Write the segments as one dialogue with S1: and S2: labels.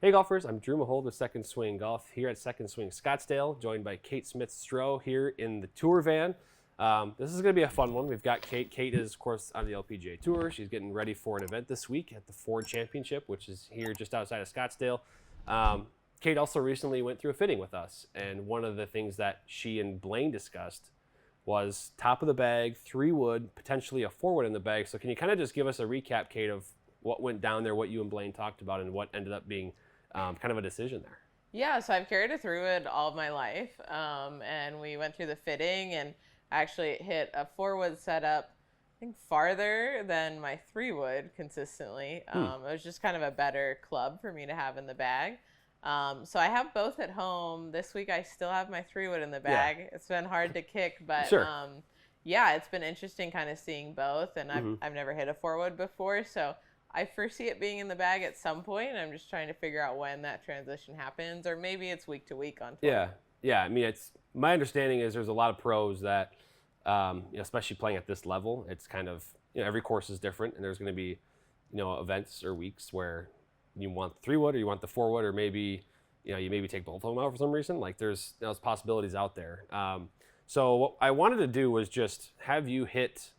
S1: Hey golfers, I'm Drew Mahowald with Second Swing Golf here at Second Swing Scottsdale, joined by Kate Smith-Stroh here in the tour van. This is going to be a fun one. We've got Kate. Kate is, of course, on the LPGA Tour. She's getting ready for an event this week at the Ford Championship, which is here just outside of Scottsdale. Kate also recently went through a fitting with us, and one of the things that she and Blaine discussed was top of the bag, 3-wood, potentially a 4-wood in the bag. So can you kind of just give us a recap, Kate, of what went down there, what you and Blaine talked about, and what ended up being kind of a decision there?
S2: Yeah, so I've carried a 3-wood all of my life, and we went through the fitting, and actually hit a 4-wood setup, I think, farther than my 3-wood consistently. It was just kind of a better club for me to have in the bag. So I have both at home. This week I still have my 3-wood in the bag. Yeah. It's been hard to kick, but
S1: sure.
S2: Yeah, it's been interesting kind of seeing both, and I've never hit a 4-wood before, so I foresee it being in the bag at some point. I'm just trying to figure out when that transition happens, or maybe it's week to week on tour.
S1: Yeah. I mean, it's my understanding is there's a lot of pros that, especially playing at this level, it's kind of, every course is different, and there's going to be, events or weeks where you want the 3-wood or you want the 4-wood, or maybe, you maybe take both of them out for some reason. Like there's possibilities out there. So what I wanted to do was just have you hit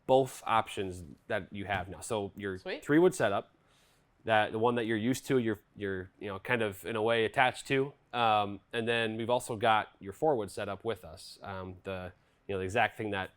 S1: both options that you have now. So your 3-wood setup, that the one that you're used to, you're kind of in a way attached to, and then we've also got your 4-wood setup with us. The exact thing that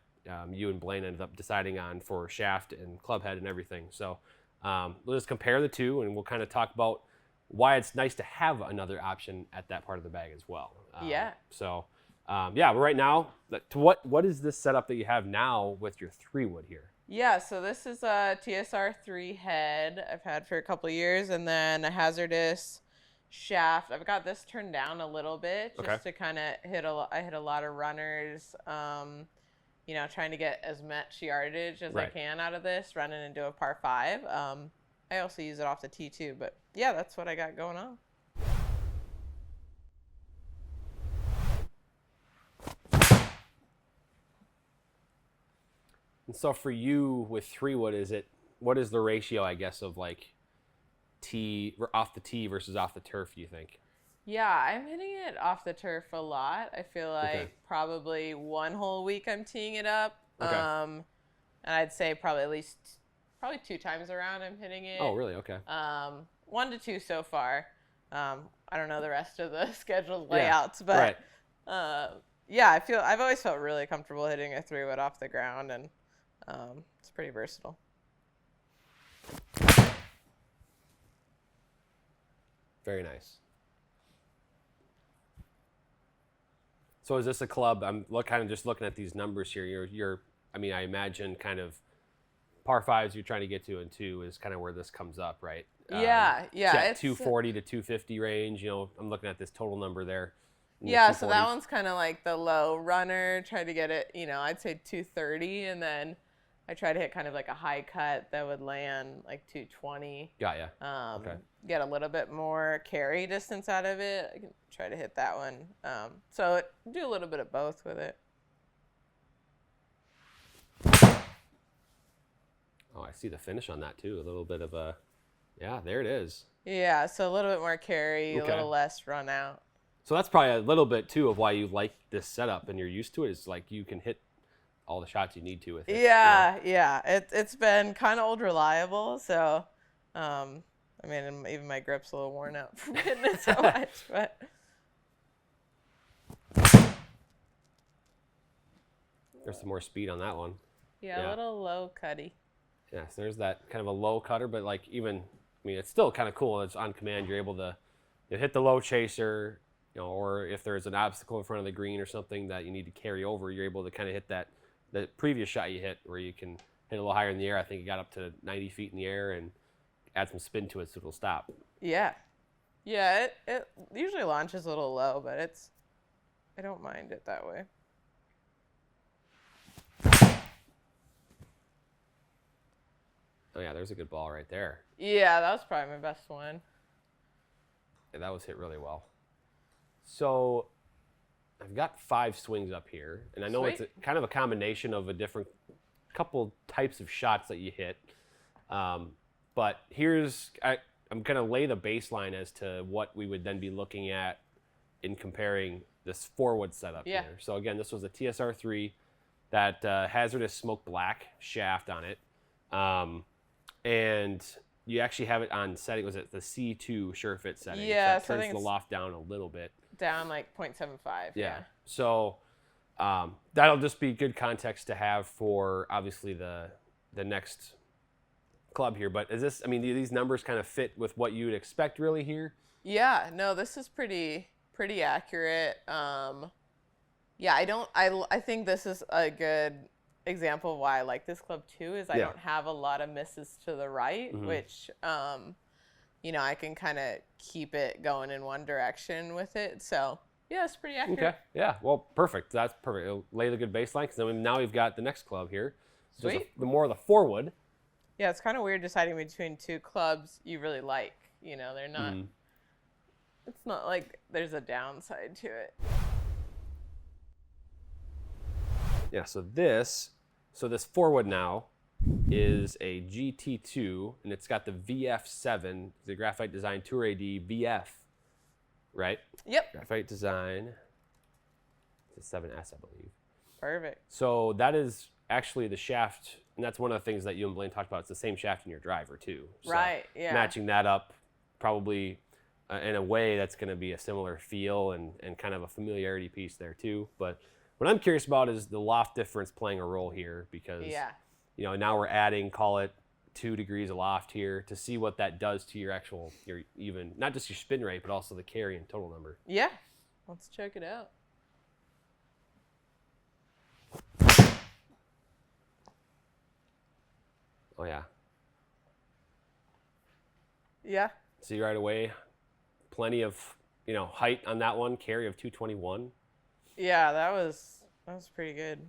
S1: you and Blaine ended up deciding on for shaft and club head and everything. So we'll just compare the two, and we'll kind of talk about why it's nice to have another option at that part of the bag as well. But right now, what is this setup that you have now with your 3-wood here?
S2: Yeah, so this is a TSR 3 head I've had for a couple of years, and then a hazardous shaft. I've got this turned down a little bit just to kind of I hit a lot of runners, trying to get as much yardage as I can out of this, running into a par 5. I also use it off the tee too, but yeah, that's what I got going on.
S1: And so for you with 3-wood, what is the ratio, I guess, of like off the tee versus off the turf, you think?
S2: Yeah, I'm hitting it off the turf a lot. I feel like probably one whole week I'm teeing it up. And I'd say probably 2 times around I'm hitting it.
S1: Oh, really? Okay.
S2: 1 to 2 so far. I don't know the rest of the scheduled layouts, but I've always felt really comfortable hitting a 3-wood off the ground, and it's pretty versatile.
S1: Very nice. So is this a club? I'm kind of just looking at these numbers here. I imagine kind of par 5s you're trying to get to, and 2 is kind of where this comes up, right? It's 240 to 250 range. I'm looking at this total number there.
S2: Yeah, so that one's kind of like the low runner. Try to get it, I'd say 230, and then I try to hit kind of like a high cut that would land like 220.
S1: Got ya.
S2: Get a little bit more carry distance out of it. I can try to hit that one. So do a little bit of both with it.
S1: Oh, I see the finish on that too. A little bit of a, there it is.
S2: Yeah, so a little bit more carry, a little less run out.
S1: So that's probably a little bit too of why you like this setup and you're used to it. Is like you can hit all the shots you need to with it.
S2: Yeah. It's been kind of old reliable, so even my grip's a little worn out from hitting it so much, but.
S1: There's some more speed on that one.
S2: Yeah, a little low cutty.
S1: Yeah, so there's that kind of a low cutter, but like it's still kind of cool. It's on command. You're able to hit the low chaser, or if there's an obstacle in front of the green or something that you need to carry over, you're able to kind of hit the previous shot you hit, where you can hit a little higher in the air. I think you got up to 90 feet in the air and add some spin to it so it'll stop.
S2: Yeah, it usually launches a little low, but I don't mind it that way.
S1: Oh yeah, there's a good ball right there.
S2: Yeah, that was probably my best one.
S1: Yeah, that was hit really well. So I've got 5 swings up here, and I know it's kind of a combination of a different couple types of shots that you hit. But here's, I'm going to lay the baseline as to what we would then be looking at in comparing this forward setup here. So again, this was a TSR3 that hazardous smoke black shaft on it. And you actually have it on setting, was it the C2 SureFit setting?
S2: Yeah,
S1: so it turns the loft down a little bit.
S2: Down like 0.75. Yeah.
S1: So that'll just be good context to have for obviously the next club here. But is this, I mean, do these numbers kind of fit with what you would expect really here?
S2: Yeah, no, this is pretty accurate. Yeah, I think this is a good example of why I like this club too, is I don't have a lot of misses to the right, which, you know, I can kind of keep it going in one direction with it. So yeah, it's pretty accurate.
S1: Okay, yeah, well, perfect. That's perfect. It'll lay the good baseline, because then now we've got the next club here.
S2: Sweet.
S1: The more of the forward.
S2: Yeah, it's kind of weird deciding between two clubs you really like. You know, they're not, it's not like there's a downside to it.
S1: Yeah, so this forward now is a GT2, and it's got the VF7, the Graphite Design Tour AD VF, right?
S2: Yep.
S1: Graphite Design. It's a 7S, I believe.
S2: Perfect.
S1: So that is actually the shaft, and that's one of the things that you and Blaine talked about. It's the same shaft in your driver too. So
S2: right. Yeah.
S1: Matching that up, probably in a way that's going to be a similar feel and kind of a familiarity piece there too. But what I'm curious about is the loft difference playing a role here, because you know, now we're adding, call it 2 degrees of loft here, to see what that does to your actual, your even, not just your spin rate, but also the carry and total number.
S2: Yeah. Let's check it out.
S1: Oh yeah.
S2: Yeah.
S1: See right away, plenty of, you know, height on that one, carry of 221.
S2: Yeah, that was pretty good.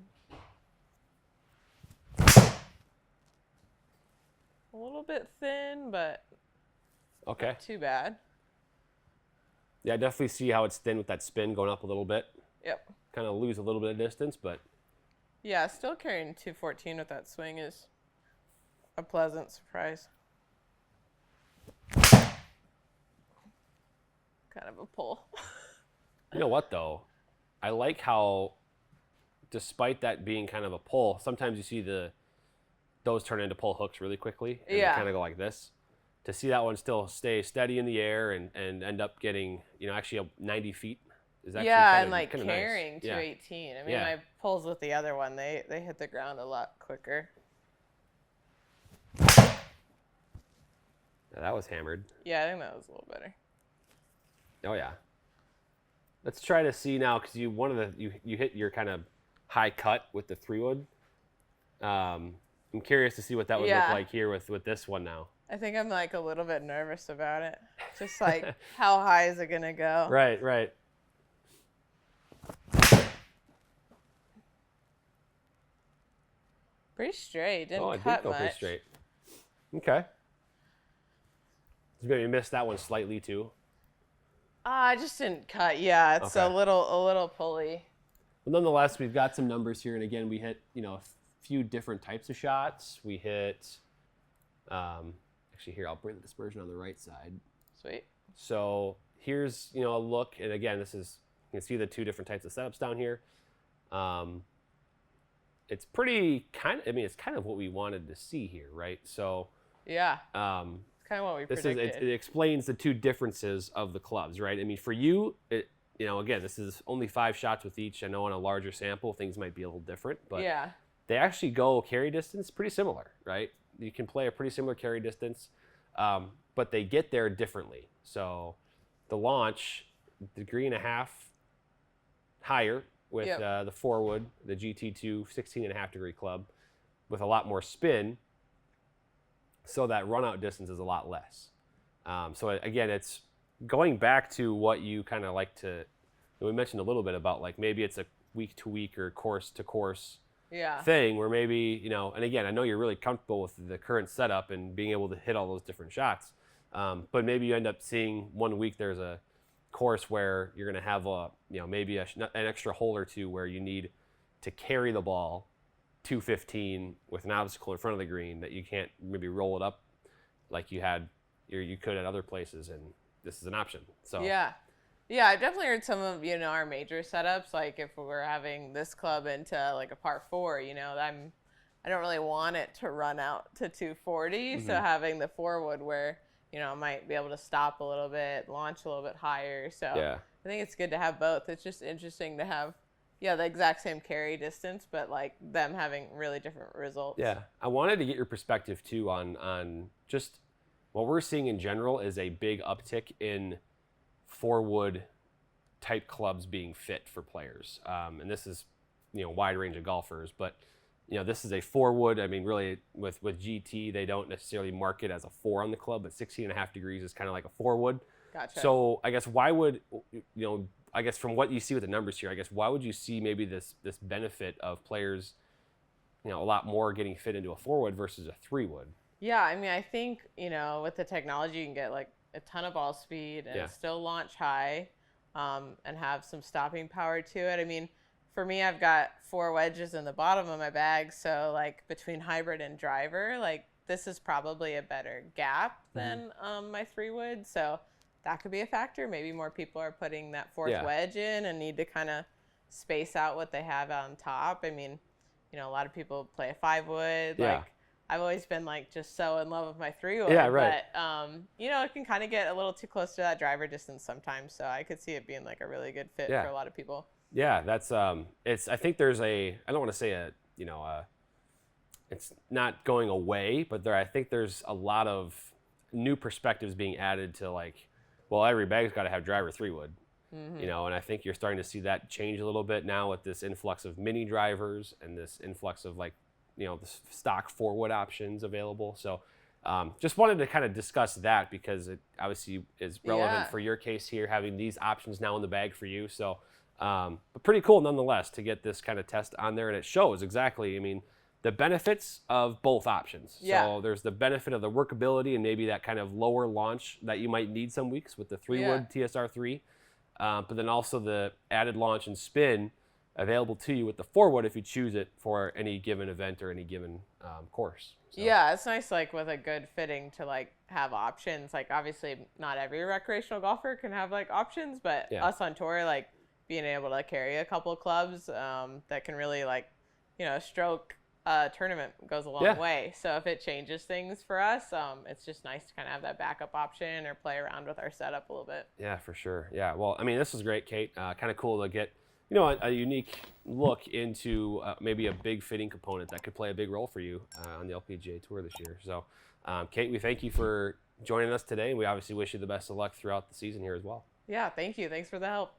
S2: A little bit thin, but not too bad.
S1: Yeah, I definitely see how it's thin with that spin going up a little bit.
S2: Yep.
S1: Kind of lose a little bit of distance, but
S2: yeah, still carrying 214 with that swing is a pleasant surprise. Kind of a pull.
S1: You know what though? I like how, despite that being kind of a pull, sometimes you see those turn into pull hooks really quickly, and they kind of go like this. To see that one still stay steady in the air and end up getting, you know, actually 90 feet is actually
S2: and like carrying
S1: nice.
S2: 218. I mean, my pulls with the other one, they hit the ground a lot quicker.
S1: Yeah, that was hammered.
S2: Yeah, I think that was a little better.
S1: Oh yeah. Let's try to see now, because you hit your kind of high cut with the 3-wood. I'm curious to see what that would look like here with this one now.
S2: I think I'm like a little bit nervous about it. Just like, how high is it gonna go?
S1: Right, right.
S2: Pretty straight. Didn't
S1: it
S2: cut
S1: did go
S2: much.
S1: pretty straight. Okay. Maybe missed that one slightly too.
S2: I just didn't cut. Yeah, it's a little pulley.
S1: But nonetheless, we've got some numbers here, and again, we hit, you know, a few different types of shots. We hit. Actually, here I'll bring the dispersion on the right side.
S2: Sweet.
S1: So here's, you know, a look, and again, this is, you can see the 2 different types of setups down here. It's pretty it's kind of what we wanted to see here, right? So
S2: yeah, it's kind of what we predicted.
S1: It explains the 2 differences of the clubs, right? I mean, for you, you know, again, this is only 5 shots with each. I know on a larger sample, things might be a little different, but they actually go carry distance pretty similar, right? You can play a pretty similar carry distance, but they get there differently. So the launch, degree and a half higher with the 4-wood, the GT2 16.5 degree club, with a lot more spin, so that run out distance is a lot less. So again, it's going back to what you kind of like to, we mentioned a little bit about, like, maybe it's a week to week or course to course thing, where maybe, you know, and again, I know you're really comfortable with the current setup and being able to hit all those different shots, but maybe you end up seeing one week there's a course where you're going to have a, you know, maybe an extra hole or two where you need to carry the ball 215 with an obstacle in front of the green that you can't maybe roll it up like you had you could at other places, and this is an option. So
S2: yeah. Yeah, I've definitely heard some of, our major setups, like if we're having this club into like a par 4, I don't really want it to run out to 240. So having the 4-wood where, I might be able to stop a little bit, launch a little bit higher. So I think it's good to have both. It's just interesting to have, the exact same carry distance, but like them having really different results.
S1: Yeah. I wanted to get your perspective too on just what we're seeing in general is a big uptick in 4-wood type clubs being fit for players. And this is, wide range of golfers, but this is a 4-wood. I mean, really with GT, they don't necessarily mark it as a 4 on the club, but 16.5 degrees is kind of like a 4-wood.
S2: Gotcha.
S1: So I guess why would, I guess from what you see with the numbers here, I guess why would you see maybe this benefit of players, a lot more getting fit into a 4-wood versus a 3-wood?
S2: Yeah, I mean, I think, with the technology, you can get like a ton of ball speed and still launch high and have some stopping power to it. I mean, for me, I've got 4 wedges in the bottom of my bag. So like between hybrid and driver, like this is probably a better gap than my 3-wood. So that could be a factor. Maybe more people are putting that 4th wedge in and need to kind of space out what they have on top. I mean, a lot of people play a 5-wood. Like I've always been like just so in love with my 3-wood.
S1: Yeah, right.
S2: But it can kind of get a little too close to that driver distance sometimes. So I could see it being like a really good fit for a lot of people.
S1: Yeah, that's it's. I think there's I don't want to say it's not going away, but I think there's a lot of new perspectives being added to like, well, every bag's got to have driver 3-wood. And I think you're starting to see that change a little bit now with this influx of mini drivers and this influx of like, the stock 4-wood options available. So just wanted to kind of discuss that because it obviously is relevant for your case here, having these options now in the bag for you. So, but pretty cool nonetheless to get this kind of test on there. And it shows exactly, I mean, the benefits of both options. So there's the benefit of the workability and maybe that kind of lower launch that you might need some weeks with the 3-wood TSR3. But then also the added launch and spin available to you with the 4-wood if you choose it for any given event or any given course. So.
S2: Yeah, it's nice like with a good fitting to like have options. Like obviously not every recreational golfer can have like options, but us on tour, like being able to carry a couple of clubs that can really like, stroke tournament goes a long way. So if it changes things for us, it's just nice to kind of have that backup option or play around with our setup a little bit.
S1: Yeah, for sure. Yeah, well, I mean, this was great, Kate. Kind of cool to get a unique look into maybe a big fitting component that could play a big role for you on the LPGA Tour this year. So, Kate, we thank you for joining us today, and we obviously wish you the best of luck throughout the season here as well.
S2: Yeah, thank you. Thanks for the help.